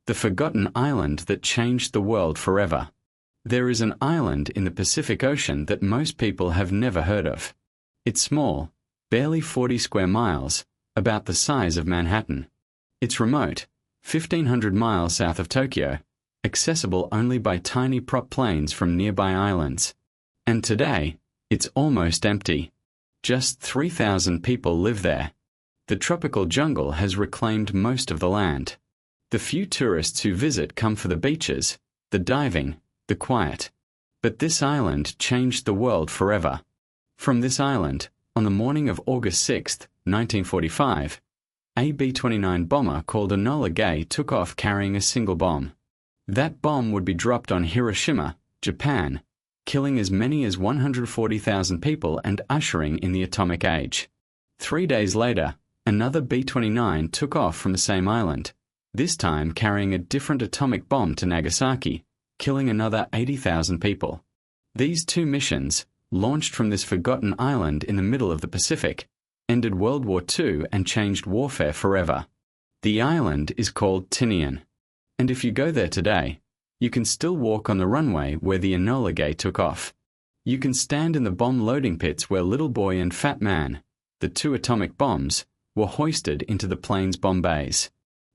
the forgotten island that changed the world forever. There is an island in the Pacific Ocean that most people have never heard of. It's small, barely 40 square miles, about the size of Manhattan. It's remote, 1,500 miles south of Tokyo, accessible only by tiny prop planes from nearby islands. And today, it's almost empty. Just 3,000 people live there. The tropical jungle has reclaimed most of the land. The few tourists who visit come for the beaches, the diving, the quiet. But this island changed the world forever. From this island, on the morning of August 6, 1945, a B-29 bomber called Enola Gay took off carrying a single bomb. That bomb would be dropped on Hiroshima, Japan, killing as many as 140,000 people and ushering in the atomic age. 3 days later, another B-29 took off from the same island, this time carrying a different atomic bomb to Nagasaki, killing another 80,000 people. These two missions, launched from this forgotten island in the middle of the Pacific, ended World War II and changed warfare forever. The island is called Tinian, and if you go there today, you can still walk on the runway where the Enola Gay took off. You can stand in the bomb loading pits where Little Boy and Fat Man, the two atomic bombs, were hoisted into the plane's bomb bays.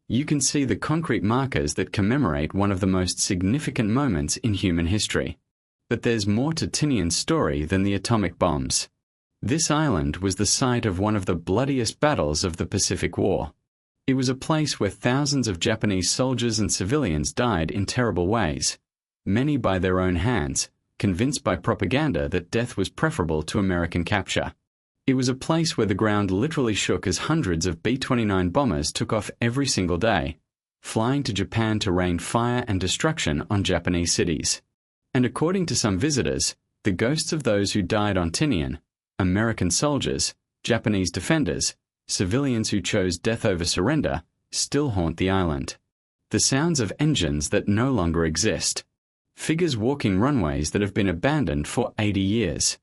You can see the concrete markers that commemorate one of the most significant moments in human history. But there's more to Tinian's story than the atomic bombs. This island was the site of one of the bloodiest battles of the Pacific War. It was a place where thousands of Japanese soldiers and civilians died in terrible ways, many by their own hands, convinced by propaganda that death was preferable to American capture. It was a place where the ground literally shook as hundreds of B-29 bombers took off every single day, flying to Japan to rain fire and destruction on Japanese cities. And according to some visitors, the ghosts of those who died on Tinian, American soldiers, Japanese defenders, civilians who chose death over surrender, still haunt the island. The sounds of engines that no longer exist. Figures walking runways that have been abandoned for 80 years.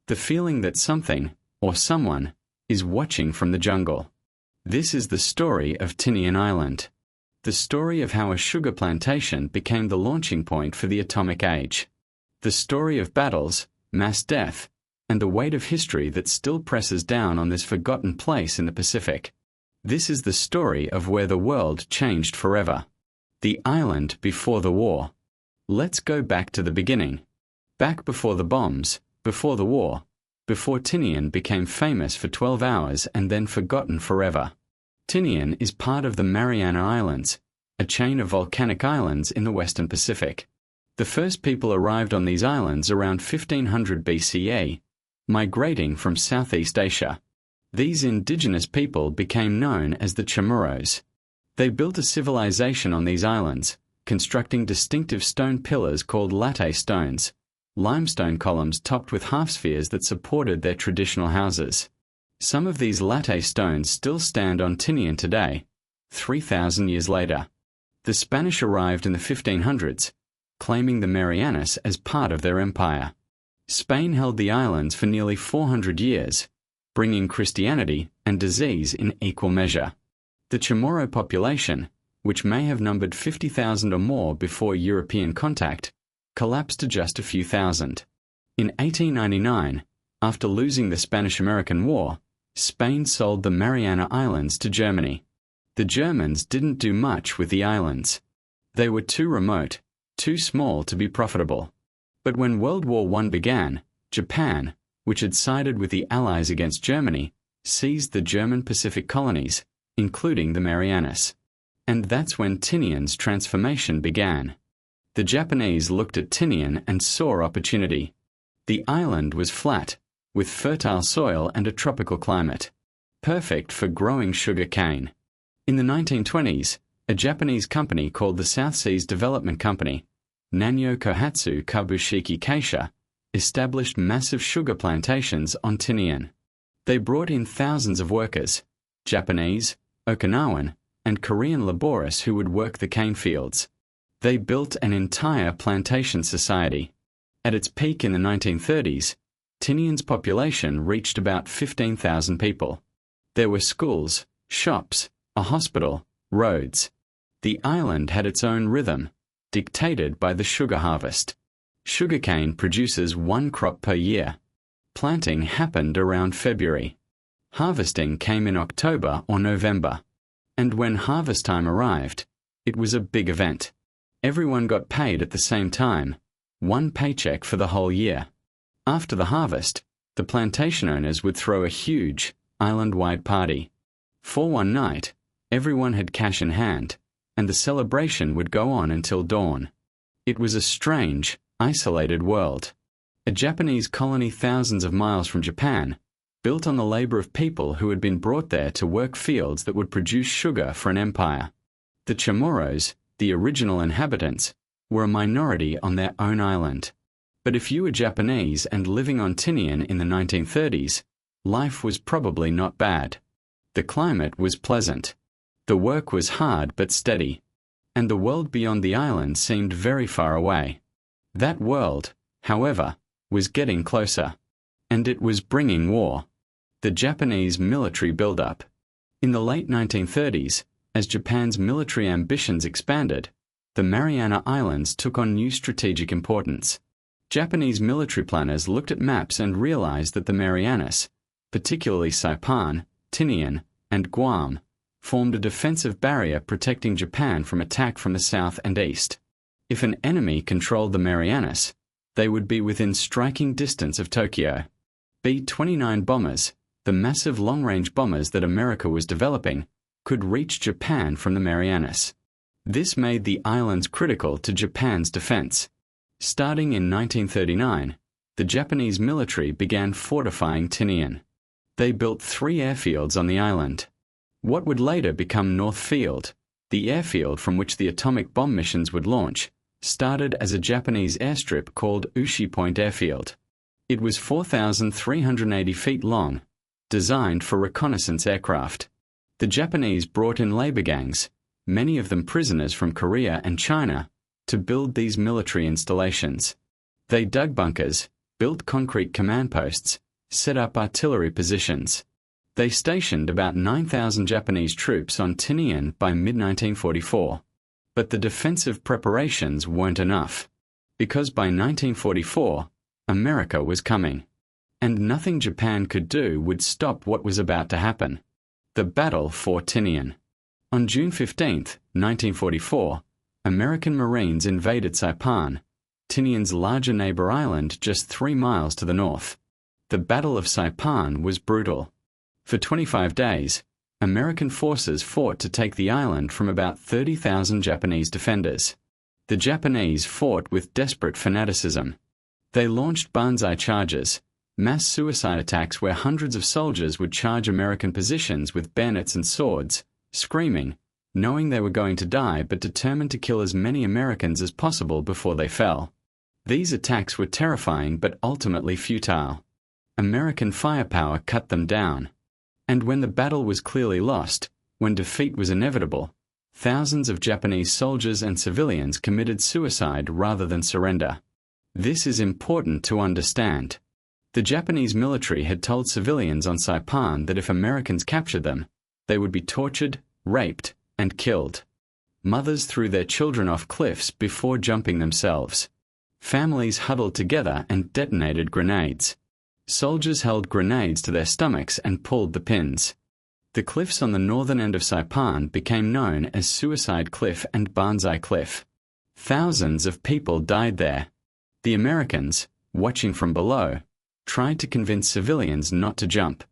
The feeling that something, or someone, is watching from the jungle. This is the story of Tinian Island. The story of how a sugar plantation became the launching point for the atomic age. The story of battles, mass death, and the weight of history that still presses down on this forgotten place in the Pacific. This is the story of where the world changed forever. The island before the war. Let's go back to the beginning. Back before the bombs, before the war, before Tinian became famous for 12 hours and then forgotten forever. Tinian is part of the Mariana Islands, a chain of volcanic islands in the western Pacific. The first people arrived on these islands around 1500 BCE, migrating from Southeast Asia. These indigenous people became known as the Chamorros. They built a civilization on these islands, constructing distinctive stone pillars called latte stones, limestone columns topped with half-spheres that supported their traditional houses. Some of these latte stones still stand on Tinian today, 3,000 years later. The Spanish arrived in the 1500s, claiming the Marianas as part of their empire. Spain held the islands for nearly 400 years, bringing Christianity and disease in equal measure. The Chamorro population, which may have numbered 50,000 or more before European contact, collapsed to just a few thousand. In 1899, after losing the Spanish-American War, Spain sold the Mariana Islands to Germany. The Germans didn't do much with the islands. They were too remote, too small to be profitable. But when World War I began, Japan, which had sided with the Allies against Germany, seized the German Pacific colonies, including the Marianas. And that's when Tinian's transformation began. The Japanese looked at Tinian and saw opportunity. The island was flat, with fertile soil and a tropical climate, perfect for growing sugar cane. In the 1920s, a Japanese company called the South Seas Development Company, Nanyo Kohatsu Kabushiki Keisha, established massive sugar plantations on Tinian. They brought in thousands of workers, Japanese, Okinawan, and Korean laborists who would work the cane fields. They built an entire plantation society. At its peak in the 1930s, Tinian's population reached about 15,000 people. There were schools, shops, a hospital, roads. The island had its own rhythm, dictated by the sugar harvest. Sugarcane produces one crop per year. Planting happened around February. Harvesting came in October or November. And when harvest time arrived, it was a big event. Everyone got paid at the same time, one paycheck for the whole year. After the harvest, the plantation owners would throw a huge, island-wide party. For one night, everyone had cash in hand, and the celebration would go on until dawn. It was a strange, isolated world. A Japanese colony thousands of miles from Japan, built on the labor of people who had been brought there to work fields that would produce sugar for an empire. The Chamorros, the original inhabitants, were a minority on their own island. But if you were Japanese and living on Tinian in the 1930s, life was probably not bad. The climate was pleasant. The work was hard but steady. And the world beyond the island seemed very far away. That world, however, was getting closer. And it was bringing war. The Japanese military build-up. In the late 1930s, as Japan's military ambitions expanded, the Mariana Islands took on new strategic importance. Japanese military planners looked at maps and realized that the Marianas, particularly Saipan, Tinian, and Guam, formed a defensive barrier protecting Japan from attack from the south and east. If an enemy controlled the Marianas, they would be within striking distance of Tokyo. B-29 bombers, the massive long-range bombers that America was developing, could reach Japan from the Marianas. This made the islands critical to Japan's defense. Starting in 1939, the Japanese military began fortifying Tinian. They built 3 airfields on the island. What would later become North Field, the airfield from which the atomic bomb missions would launch, started as a Japanese airstrip called Ushi Point Airfield. It was 4,380 feet long, designed for reconnaissance aircraft. The Japanese brought in labor gangs, many of them prisoners from Korea and China, to build these military installations. They dug bunkers, built concrete command posts, set up artillery positions. They stationed about 9,000 Japanese troops on Tinian by mid-1944. But the defensive preparations weren't enough, because by 1944, America was coming. And nothing Japan could do would stop what was about to happen. The battle for Tinian. On June 15, 1944, American Marines invaded Saipan, Tinian's larger neighbor island just 3 miles to the north. The Battle of Saipan was brutal. For 25 days, American forces fought to take the island from about 30,000 Japanese defenders. The Japanese fought with desperate fanaticism. They launched banzai charges, mass suicide attacks where hundreds of soldiers would charge American positions with bayonets and swords, screaming, knowing they were going to die but determined to kill as many Americans as possible before they fell. These attacks were terrifying but ultimately futile. American firepower cut them down. And when the battle was clearly lost, when defeat was inevitable, thousands of Japanese soldiers and civilians committed suicide rather than surrender. This is important to understand. The Japanese military had told civilians on Saipan that if Americans captured them, they would be tortured, raped, and killed. Mothers threw their children off cliffs before jumping themselves. Families huddled together and detonated grenades. Soldiers held grenades to their stomachs and pulled the pins. The cliffs on the northern end of Saipan became known as Suicide Cliff and Banzai Cliff. Thousands of people died there. The Americans, watching from below, tried to convince civilians not to jump.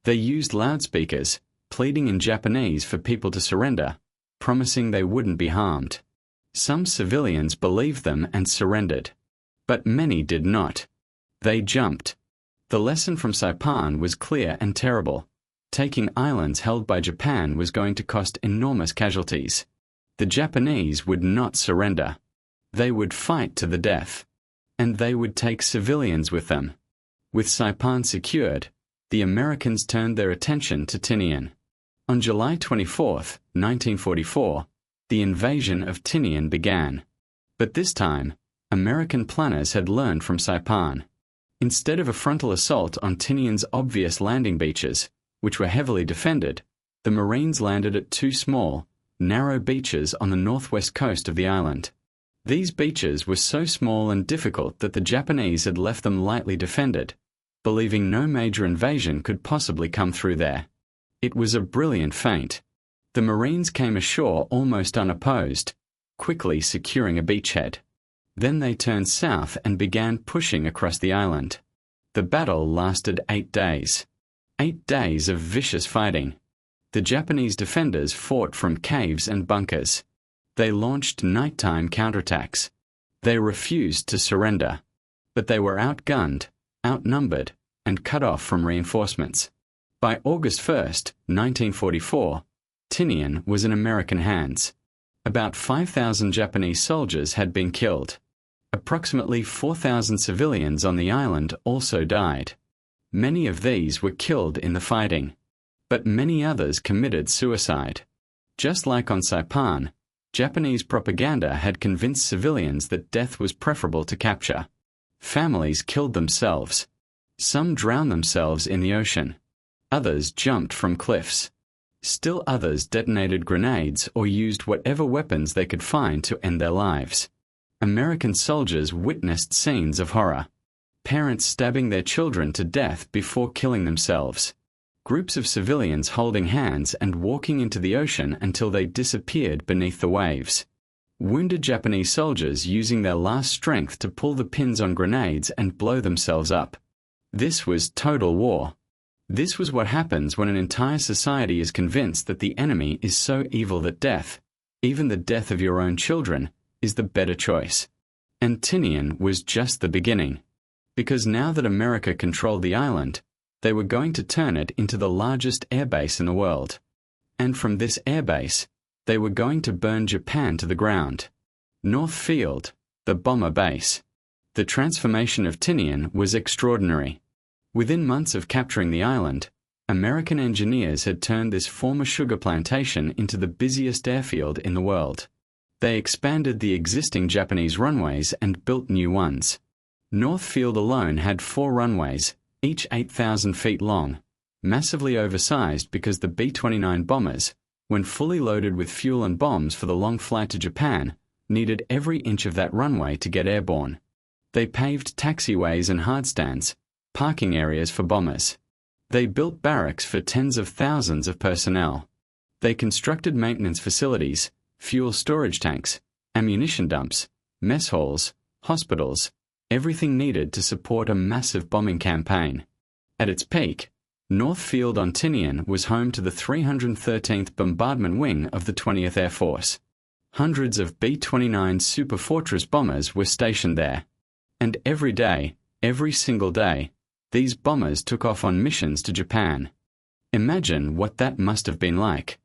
They used loudspeakers, pleading in Japanese for people to surrender, promising they wouldn't be harmed. Some civilians believed them and surrendered. But many did not. They jumped. The lesson from Saipan was clear and terrible. Taking islands held by Japan was going to cost enormous casualties. The Japanese would not surrender. They would fight to the death. And they would take civilians with them. With Saipan secured, the Americans turned their attention to Tinian. On July 24, 1944, the invasion of Tinian began. But this time, American planners had learned from Saipan. Instead of a frontal assault on Tinian's obvious landing beaches, which were heavily defended, the Marines landed at 2 small, narrow beaches on the northwest coast of the island. These beaches were so small and difficult that the Japanese had left them lightly defended, believing no major invasion could possibly come through there. It was a brilliant feint. The Marines came ashore almost unopposed, quickly securing a beachhead. Then they turned south and began pushing across the island. The battle lasted 8 days. 8 days of vicious fighting. The Japanese defenders fought from caves and bunkers. They launched nighttime counterattacks. They refused to surrender. But they were outgunned, outnumbered, and cut off from reinforcements. By August 1st, 1944, Tinian was in American hands. About 5,000 Japanese soldiers had been killed. Approximately 4,000 civilians on the island also died. Many of these were killed in the fighting, but many others committed suicide. Just like on Saipan, Japanese propaganda had convinced civilians that death was preferable to capture. Families killed themselves. Some drowned themselves in the ocean. Others jumped from cliffs. Still others detonated grenades or used whatever weapons they could find to end their lives. American soldiers witnessed scenes of horror. Parents stabbing their children to death before killing themselves. Groups of civilians holding hands and walking into the ocean until they disappeared beneath the waves. Wounded Japanese soldiers using their last strength to pull the pins on grenades and blow themselves up. This was total war. This was what happens when an entire society is convinced that the enemy is so evil that death, even the death of your own children, is the better choice. And Tinian was just the beginning. Because now that America controlled the island, they were going to turn it into the largest airbase in the world. And from this airbase, they were going to burn Japan to the ground. North Field, the bomber base. The transformation of Tinian was extraordinary. Within months of capturing the island, American engineers had turned this former sugar plantation into the busiest airfield in the world. They expanded the existing Japanese runways and built new ones. North Field alone had 4 runways, each 8,000 feet long, massively oversized because the B-29 bombers, when fully loaded with fuel and bombs for the long flight to Japan, needed every inch of that runway to get airborne. They paved taxiways and hardstands, parking areas for bombers. They built barracks for tens of thousands of personnel. They constructed maintenance facilities, fuel storage tanks, ammunition dumps, mess halls, hospitals, everything needed to support a massive bombing campaign. At its peak, North Field on Tinian was home to the 313th Bombardment Wing of the 20th Air Force. Hundreds of B-29 Super Fortress bombers were stationed there. And every day, every single day, these bombers took off on missions to Japan. Imagine what that must have been like.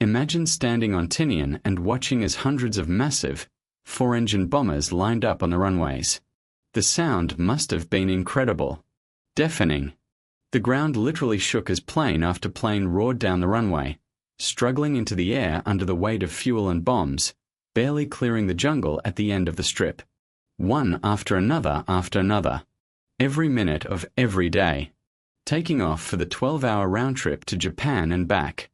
Imagine standing on Tinian and watching as hundreds of massive, 4-engine bombers lined up on the runways. The sound must have been incredible. Deafening. The ground literally shook as plane after plane roared down the runway, struggling into the air under the weight of fuel and bombs, barely clearing the jungle at the end of the strip. One after another after another. Every minute of every day. Taking off for the 12-hour round trip to Japan and back.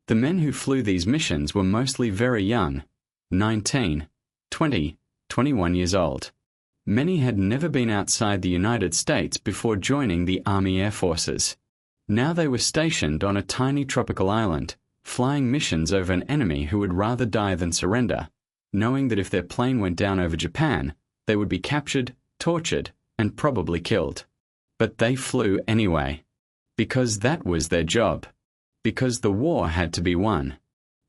The men who flew these missions were mostly very young, 19, 20, 21 years old. Many had never been outside the United States before joining the Army Air Forces. Now they were stationed on a tiny tropical island, flying missions over an enemy who would rather die than surrender, knowing that if their plane went down over Japan, they would be captured, tortured, and probably killed. But they flew anyway. Because that was their job. Because the war had to be won.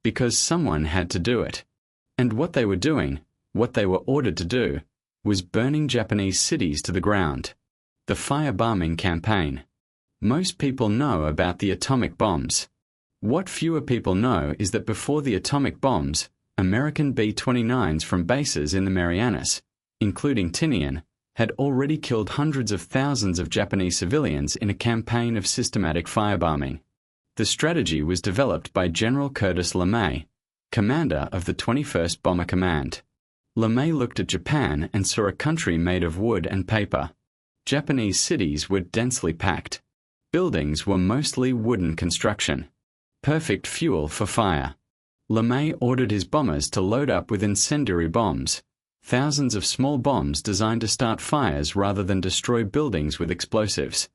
Because someone had to do it. And what they were doing, what they were ordered to do, was burning Japanese cities to the ground. The firebombing campaign. Most people know about the atomic bombs. What fewer people know is that before the atomic bombs, American B-29s from bases in the Marianas, including Tinian, had already killed hundreds of thousands of Japanese civilians in a campaign of systematic firebombing. The strategy was developed by General Curtis LeMay, commander of the 21st Bomber Command. LeMay looked at Japan and saw a country made of wood and paper. Japanese cities were densely packed. Buildings were mostly wooden construction. Perfect fuel for fire. LeMay ordered his bombers to load up with incendiary bombs, thousands of small bombs designed to start fires rather than destroy buildings with explosives.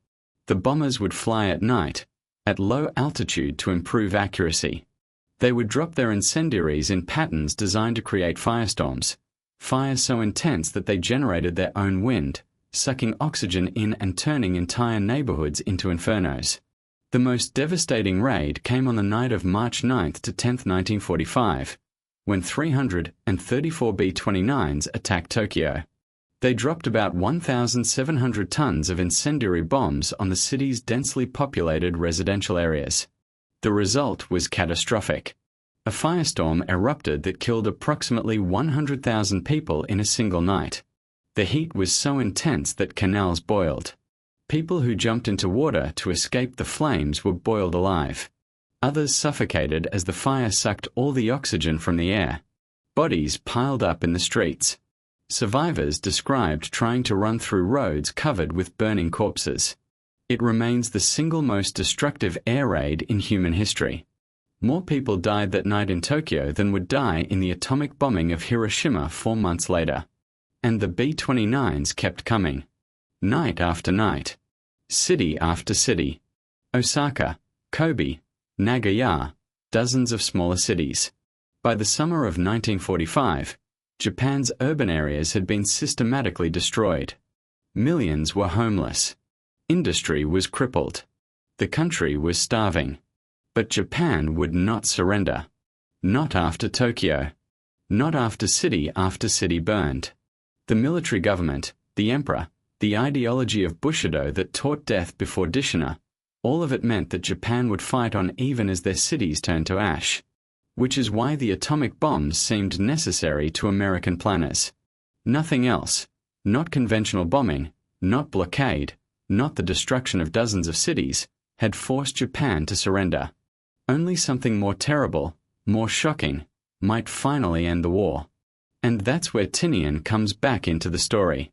The bombers would fly at night, at low altitude to improve accuracy. They would drop their incendiaries in patterns designed to create firestorms, fires so intense that they generated their own wind, sucking oxygen in and turning entire neighborhoods into infernos. The most devastating raid came on the night of March 9 to 10, 1945, when 334 B-29s attacked Tokyo. They dropped about 1,700 tons of incendiary bombs on the city's densely populated residential areas. The result was catastrophic. A firestorm erupted that killed approximately 100,000 people in a single night. The heat was so intense that canals boiled. People who jumped into water to escape the flames were boiled alive. Others suffocated as the fire sucked all the oxygen from the air. Bodies piled up in the streets. Survivors described trying to run through roads covered with burning corpses. It remains the single most destructive air raid in human history. More people died that night in Tokyo than would die in the atomic bombing of Hiroshima 4 months later. And the B-29s kept coming. Night after night. City after city. Osaka, Kobe, Nagoya, dozens of smaller cities. By the summer of 1945, Japan's urban areas had been systematically destroyed. Millions were homeless. Industry was crippled. The country was starving. But Japan would not surrender. Not after Tokyo. Not after city burned. The military government, the emperor, the ideology of Bushido that taught death before dishonor, all of it meant that Japan would fight on even as their cities turned to ash. Which is why the atomic bombs seemed necessary to American planners. Nothing else, not conventional bombing, not blockade, not the destruction of dozens of cities, had forced Japan to surrender. Only something more terrible, more shocking, might finally end the war. And that's where Tinian comes back into the story.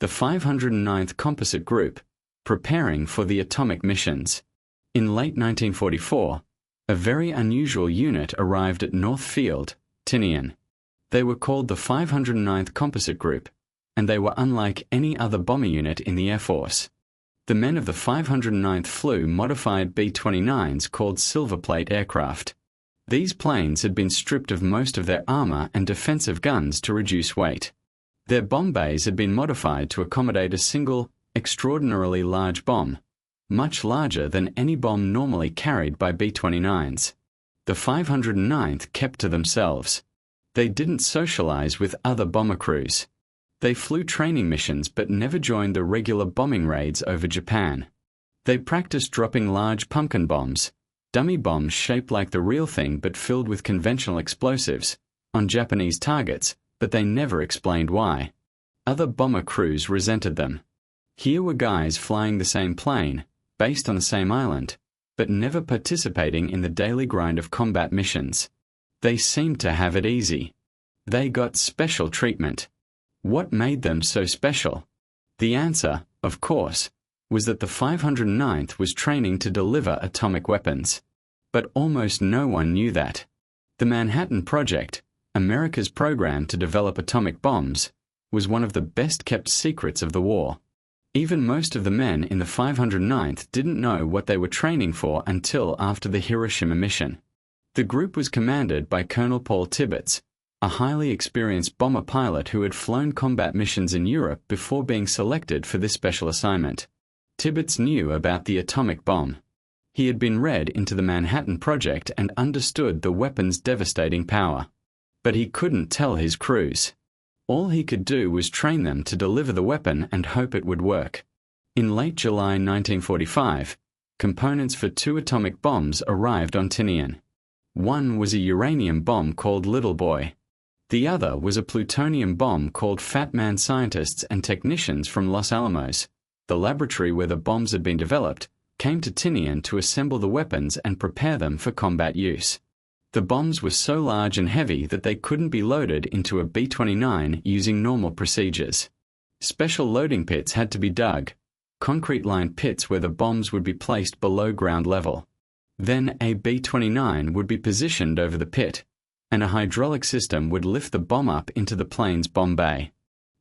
The 509th Composite Group, preparing for the atomic missions. In late 1944, a very unusual unit arrived at North Field, Tinian. They were called the 509th Composite Group, and they were unlike any other bomber unit in the Air Force. The men of the 509th flew modified B-29s called Silverplate aircraft. These planes had been stripped of most of their armor and defensive guns to reduce weight. Their bomb bays had been modified to accommodate a single, extraordinarily large bomb, much larger than any bomb normally carried by B-29s. The 509th kept to themselves. They didn't socialize with other bomber crews. They flew training missions but never joined the regular bombing raids over Japan. They practiced dropping large pumpkin bombs, dummy bombs shaped like the real thing but filled with conventional explosives, on Japanese targets, but they never explained why. Other bomber crews resented them. Here were guys flying the same plane, based on the same island, but never participating in the daily grind of combat missions. They seemed to have it easy. They got special treatment. What made them so special? The answer, of course, was that the 509th was training to deliver atomic weapons. But almost no one knew that. The Manhattan Project, America's program to develop atomic bombs, was one of the best-kept secrets of the war. Even most of the men in the 509th didn't know what they were training for until after the Hiroshima mission. The group was commanded by Colonel Paul Tibbets, a highly experienced bomber pilot who had flown combat missions in Europe before being selected for this special assignment. Tibbets knew about the atomic bomb. He had been read into the Manhattan Project and understood the weapon's devastating power. But he couldn't tell his crews. All he could do was train them to deliver the weapon and hope it would work. In late July 1945, components for 2 atomic bombs arrived on Tinian. One was a uranium bomb called Little Boy. The other was a plutonium bomb called Fat Man. Scientists and technicians from Los Alamos, the laboratory where the bombs had been developed, came to Tinian to assemble the weapons and prepare them for combat use. The bombs were so large and heavy that they couldn't be loaded into a B-29 using normal procedures. Special loading pits had to be dug, concrete-lined pits where the bombs would be placed below ground level. Then a B-29 would be positioned over the pit, and a hydraulic system would lift the bomb up into the plane's bomb bay.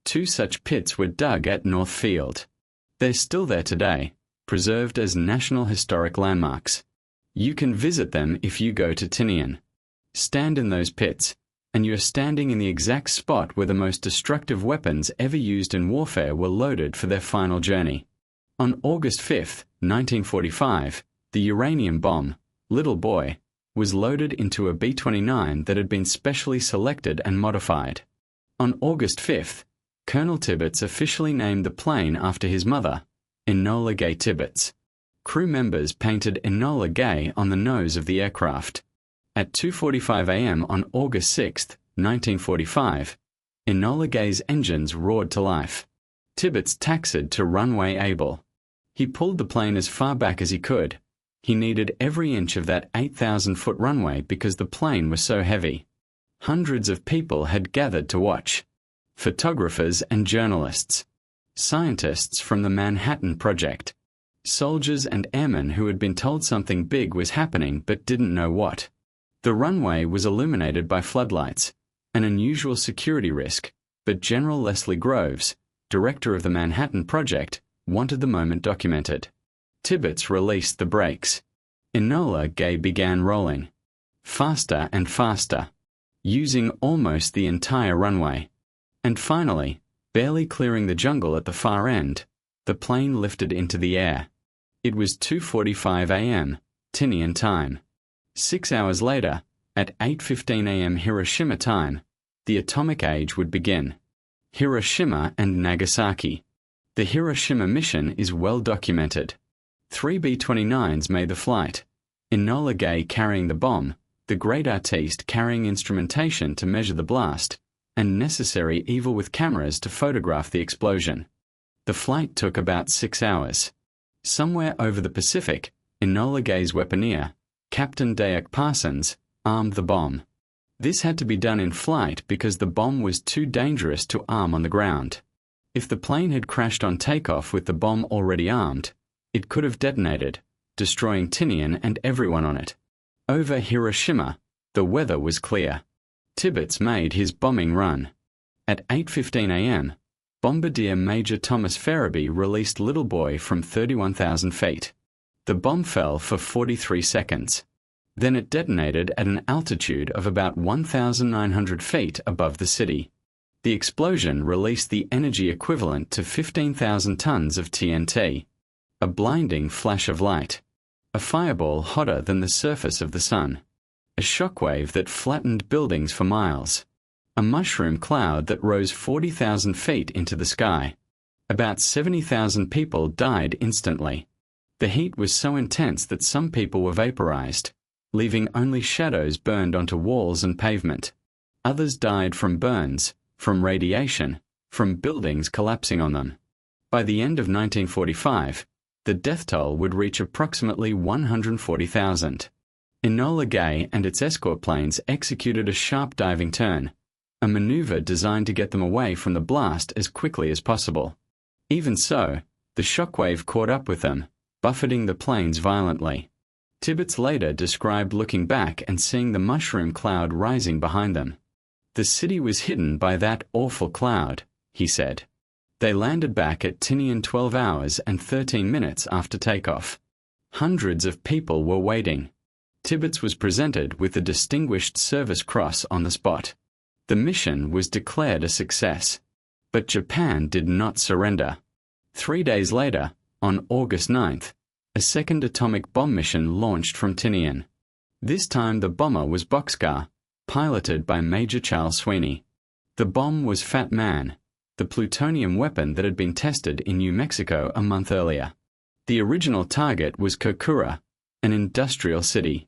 2 such pits were dug at North Field. They're still there today, preserved as National Historic Landmarks. You can visit them if you go to Tinian. Stand in those pits, and you're standing in the exact spot where the most destructive weapons ever used in warfare were loaded for their final journey. On August 5, 1945, the uranium bomb, Little Boy, was loaded into a B-29 that had been specially selected and modified. On August 5, Colonel Tibbets officially named the plane after his mother, Enola Gay Tibbets. Crew members painted Enola Gay on the nose of the aircraft. At 2:45 a.m. on August 6, 1945, Enola Gay's engines roared to life. Tibbets taxied to runway able. He pulled the plane as far back as he could. He needed every inch of that 8,000-foot runway because the plane was so heavy. Hundreds of people had gathered to watch. Photographers and journalists. Scientists from the Manhattan Project. Soldiers and airmen who had been told something big was happening but didn't know what. The runway was illuminated by floodlights, an unusual security risk, but General Leslie Groves, director of the Manhattan Project, wanted the moment documented. Tibbets released the brakes. Enola Gay began rolling. Faster and faster, using almost the entire runway. And finally, barely clearing the jungle at the far end, the plane lifted into the air. It was 2:45 a.m., Tinian time. 6 hours later, at 8:15 a.m. Hiroshima time, the atomic age would begin. Hiroshima and Nagasaki. The Hiroshima mission is well documented. 3 B-29s made the flight. Enola Gay carrying the bomb, the great artiste carrying instrumentation to measure the blast, and necessary evil with cameras to photograph the explosion. The flight took about 6 hours. Somewhere over the Pacific, Enola Gay's weaponeer, Captain Dayak Parsons, armed the bomb. This had to be done in flight because the bomb was too dangerous to arm on the ground. If the plane had crashed on takeoff with the bomb already armed, it could have detonated, destroying Tinian and everyone on it. Over Hiroshima, the weather was clear. Tibbets made his bombing run. At 8:15 a.m., Bombardier Major Thomas Farabee released Little Boy from 31,000 feet. The bomb fell for 43 seconds. Then it detonated at an altitude of about 1,900 feet above the city. The explosion released the energy equivalent to 15,000 tons of TNT. A blinding flash of light. A fireball hotter than the surface of the sun. A shockwave that flattened buildings for miles. A mushroom cloud that rose 40,000 feet into the sky. About 70,000 people died instantly. The heat was so intense that some people were vaporized, leaving only shadows burned onto walls and pavement. Others died from burns, from radiation, from buildings collapsing on them. By the end of 1945, the death toll would reach approximately 140,000. Enola Gay and its escort planes executed a sharp diving turn, a maneuver designed to get them away from the blast as quickly as possible. Even so, the shockwave caught up with them, buffeting the planes violently. Tibbets later described looking back and seeing the mushroom cloud rising behind them. The city was hidden by that awful cloud, he said. They landed back at Tinian 12 hours and 13 minutes after takeoff. Hundreds of people were waiting. Tibbets was presented with the Distinguished Service Cross on the spot. The mission was declared a success. But Japan did not surrender. 3 days later, on August 9th, a second atomic bomb mission launched from Tinian. This time the bomber was Boxcar, piloted by Major Charles Sweeney. The bomb was Fat Man, the plutonium weapon that had been tested in New Mexico a month earlier. The original target was Kokura, an industrial city.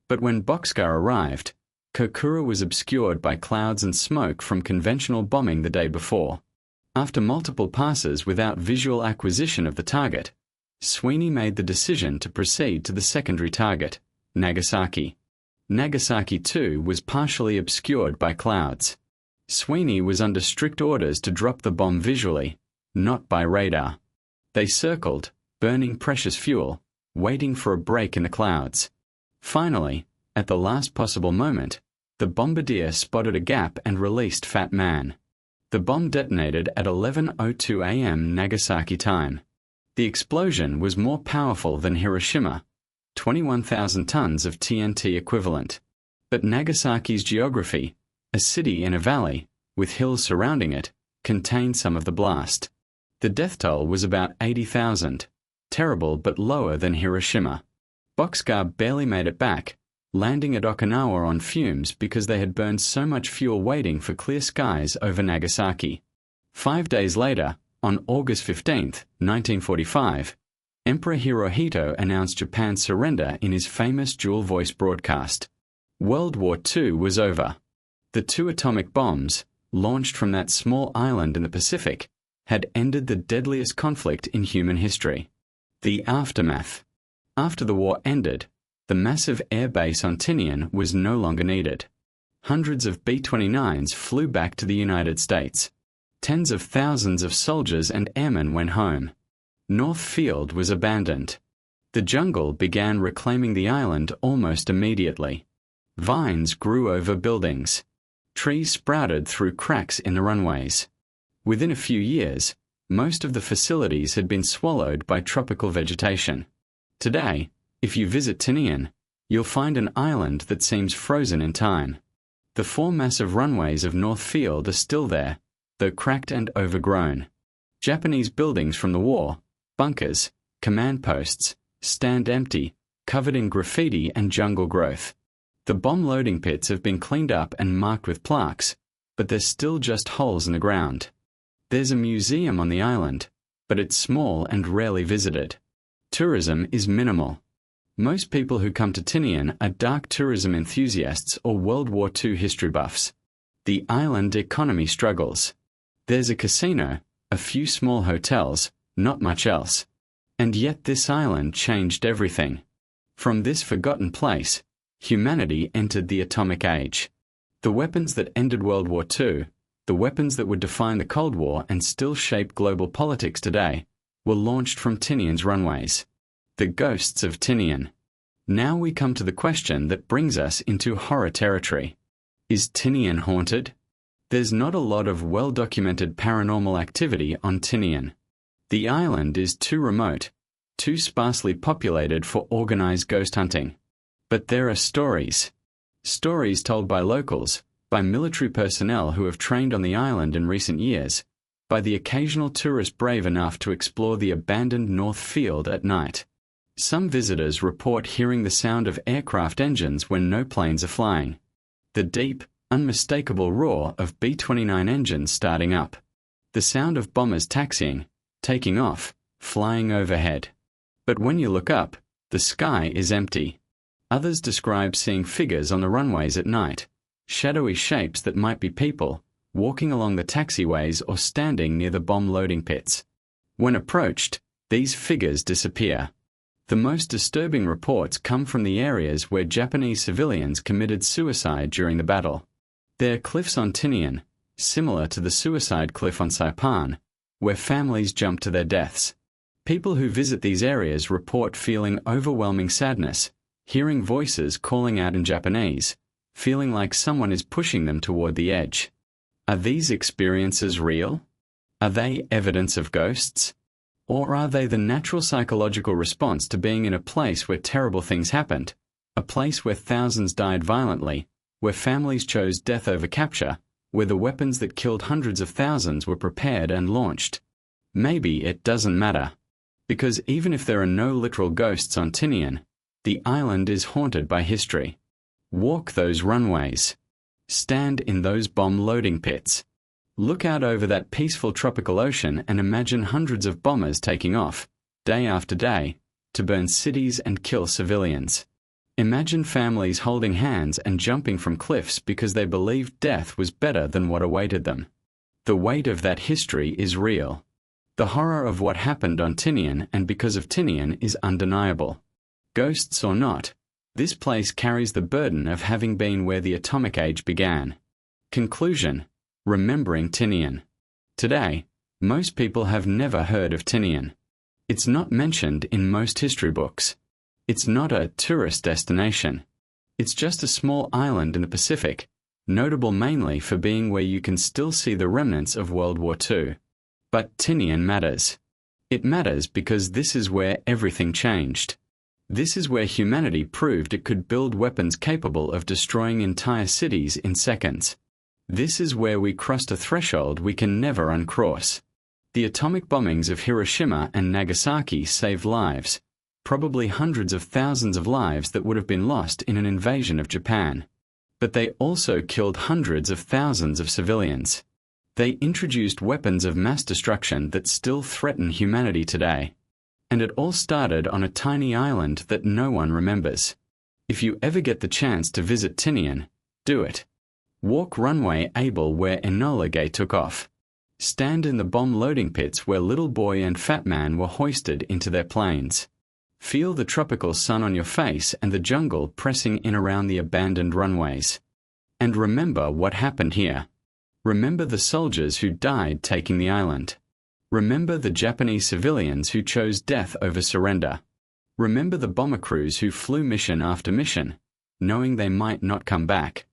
But when Boxcar arrived, Kokura was obscured by clouds and smoke from conventional bombing the day before. After multiple passes without visual acquisition of the target, Sweeney made the decision to proceed to the secondary target, Nagasaki. Nagasaki too was partially obscured by clouds. Sweeney was under strict orders to drop the bomb visually, not by radar. They circled, burning precious fuel, waiting for a break in the clouds. Finally, at the last possible moment, The bombardier spotted a gap and released Fat Man. The bomb detonated at 11:02 a.m. Nagasaki time. The explosion was more powerful than Hiroshima, 21,000 tons of TNT equivalent. But Nagasaki's geography, a city in a valley, with hills surrounding it, contained some of the blast. The death toll was about 80,000, terrible but lower than Hiroshima. Boxcar barely made it back, landing at Okinawa on fumes because they had burned so much fuel waiting for clear skies over Nagasaki. 5 days later, on August 15, 1945, Emperor Hirohito announced Japan's surrender in his famous dual-voice broadcast. World War II was over. The 2 atomic bombs, launched from that small island in the Pacific, had ended the deadliest conflict in human history. The aftermath. After the war ended, the massive air base on Tinian was no longer needed. Hundreds of B-29s flew back to the United States. Tens of thousands of soldiers and airmen went home. North Field was abandoned. The jungle began reclaiming the island almost immediately. Vines grew over buildings. Trees sprouted through cracks in the runways. Within a few years, most of the facilities had been swallowed by tropical vegetation. Today, if you visit Tinian, you'll find an island that seems frozen in time. The 4 massive runways of North Field are still there, though cracked and overgrown. Japanese buildings from the war, bunkers, command posts, stand empty, covered in graffiti and jungle growth. The bomb loading pits have been cleaned up and marked with plaques, but there's still just holes in the ground. There's a museum on the island, but it's small and rarely visited. Tourism is minimal. Most people who come to Tinian are dark tourism enthusiasts or World War II history buffs. The island economy struggles. There's a casino, a few small hotels, not much else. And yet this island changed everything. From this forgotten place, humanity entered the atomic age. The weapons that ended World War II, the weapons that would define the Cold War and still shape global politics today, were launched from Tinian's runways. The ghosts of Tinian. Now we come to the question that brings us into horror territory. Is Tinian haunted? There's not a lot of well-documented paranormal activity on Tinian. The island is too remote, too sparsely populated for organized ghost hunting. But there are stories. Stories told by locals, by military personnel who have trained on the island in recent years, by the occasional tourist brave enough to explore the abandoned North Field at night. Some visitors report hearing the sound of aircraft engines when no planes are flying. The deep, unmistakable roar of B-29 engines starting up. The sound of bombers taxiing, taking off, flying overhead. But when you look up, the sky is empty. Others describe seeing figures on the runways at night, shadowy shapes that might be people, walking along the taxiways or standing near the bomb loading pits. When approached, these figures disappear. The most disturbing reports come from the areas where Japanese civilians committed suicide during the battle. There are cliffs on Tinian, similar to the suicide cliff on Saipan, where families jump to their deaths. People who visit these areas report feeling overwhelming sadness, hearing voices calling out in Japanese, feeling like someone is pushing them toward the edge. Are these experiences real? Are they evidence of ghosts? Or are they the natural psychological response to being in a place where terrible things happened, a place where thousands died violently, where families chose death over capture, where the weapons that killed hundreds of thousands were prepared and launched? Maybe it doesn't matter. Because even if there are no literal ghosts on Tinian, the island is haunted by history. Walk those runways. Stand in those bomb loading pits. Look out over that peaceful tropical ocean and imagine hundreds of bombers taking off, day after day, to burn cities and kill civilians. Imagine families holding hands and jumping from cliffs because they believed death was better than what awaited them. The weight of that history is real. The horror of what happened on Tinian and because of Tinian is undeniable. Ghosts or not, this place carries the burden of having been where the atomic age began. Conclusion: remembering Tinian. Today, most people have never heard of Tinian. It's not mentioned in most history books. It's not a tourist destination. It's just a small island in the Pacific, notable mainly for being where you can still see the remnants of World War II. But Tinian matters. It matters because this is where everything changed. This is where humanity proved it could build weapons capable of destroying entire cities in seconds. This is where we crossed a threshold we can never uncross. The atomic bombings of Hiroshima and Nagasaki saved lives, probably hundreds of thousands of lives that would have been lost in an invasion of Japan. But they also killed hundreds of thousands of civilians. They introduced weapons of mass destruction that still threaten humanity today. And it all started on a tiny island that no one remembers. If you ever get the chance to visit Tinian, do it. Walk runway Able where Enola Gay took off. Stand in the bomb loading pits where Little Boy and Fat Man were hoisted into their planes. Feel the tropical sun on your face and the jungle pressing in around the abandoned runways. And remember what happened here. Remember the soldiers who died taking the island. Remember the Japanese civilians who chose death over surrender. Remember the bomber crews who flew mission after mission, knowing they might not come back.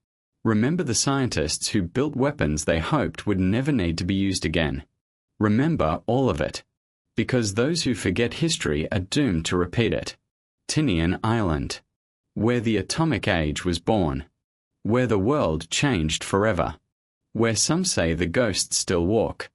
Remember the scientists who built weapons they hoped would never need to be used again. Remember all of it. Because those who forget history are doomed to repeat it. Tinian Island. Where the atomic age was born. Where the world changed forever. Where some say the ghosts still walk.